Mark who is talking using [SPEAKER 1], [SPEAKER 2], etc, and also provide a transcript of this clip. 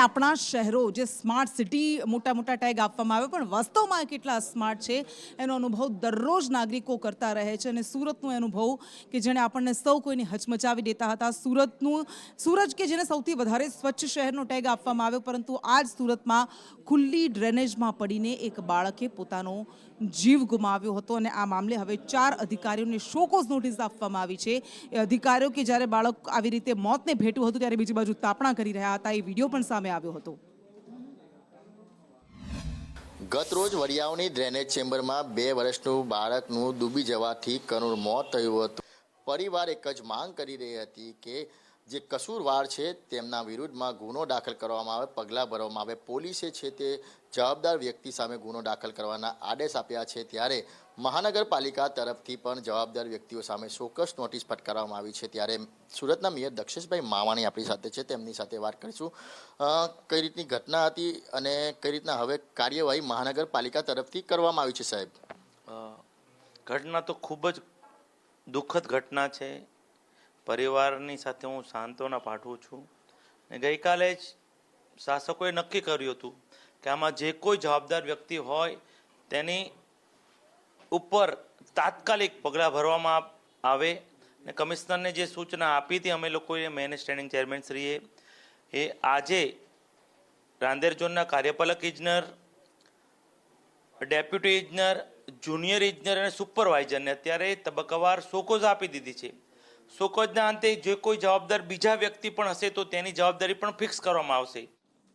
[SPEAKER 1] આપણા શહેરો જે સ્માર્ટ સિટી મોટા મોટા ટેગ આપવામાં આવે પણ વાસ્તવમાં કેટલા સ્માર્ટ છે એનો અનુભવ દરરોજ નાગરિકો કરતા રહે છે અને સુરતનો અનુભવ કે જેણે આપણને સૌ કોઈને હચમચાવી દેતા હતા સૂરજ કે જેને સૌથી વધારે સ્વચ્છ શહેરનો ટેગ આપવામાં આવ્યો પરંતુ આજ સુરતમાં ખુલ્લી ડ્રેનેજમાં પડીને એક બાળકે પોતાનો જીવ ગુમાવ્યો હતો અને આ મામલે હવે 4 અધિકારીઓને શોકોઝ નોટિસ આપવામાં આવી છે એ અધિકારીઓ કે જ્યારે બાળક આવી રીતે મોતને ભેટ્યું હતું ત્યારે બીજી બાજુ તાપણા કરી રહ્યા હતા એ વિડીયો પણ સામે આવ્યો હતો।
[SPEAKER 2] ગતરોજ વડિયાઓની ડ્રેનેજ ચેમ્બરમાં 2 વર્ષનું બાળકનું ડૂબી જવાથી કરુણ મોત થયું હતું। પરિવાર એક જ માંગ કરી રહી હતી કે જે કસૂરવાર છે તેમના વિરુદ્ધમાં ગુનો દાખલ કરવામાં આવે, પગલાં ભરવામાં આવે। પોલીસે છે તે જવાબદાર વ્યક્તિ સામે ગુનો દાખલ કરવાના આદેશ આપ્યા છે ત્યારે મહાનગરપાલિકા તરફથી પણ જવાબદાર વ્યક્તિઓ સામે ચોક્કસ નોટિસ ફટકારવામાં આવી છે। ત્યારે સુરતના મેયર દક્ષેશભાઈ માવાણી આપણી સાથે છે, તેમની સાથે વાત કરીશું। કઈ રીતની ઘટના હતી અને કઈ રીતના હવે કાર્યવાહી મહાનગરપાલિકા તરફથી કરવામાં આવી છે સાહેબ?
[SPEAKER 3] ઘટના તો ખૂબ જ દુઃખદ ઘટના છે। પરિવારની સાથે હું સાંત્વના પાઠવું છું ને ગઈકાલે જ શાસકોએ નક્કી કર્યું હતું કે આમાં જે કોઈ જવાબદાર વ્યક્તિ હોય તેની ઉપર તાત્કાલિક પગલાં ભરવામાં આવે ને કમિશનરને જે સૂચના આપી હતી અમે લોકોએ મેન સ્ટેન્ડિંગ ચેરમેન શ્રીએ એ આજે રાંદેર ઝોનના કાર્યપાલક ઇજનર, ડેપ્યુટી ઇજનર, જુનિયર ઇજનર અને સુપરવાઇઝરને અત્યારે તબક્કાવાર શોકોઝ આપી દીધી છે। શોકોઝના અંતે જે કોઈ જવાબદાર બીજા વ્યક્તિ પણ હશે તો તેની જવાબદારી પણ ફિક્સ કરવામાં આવશે।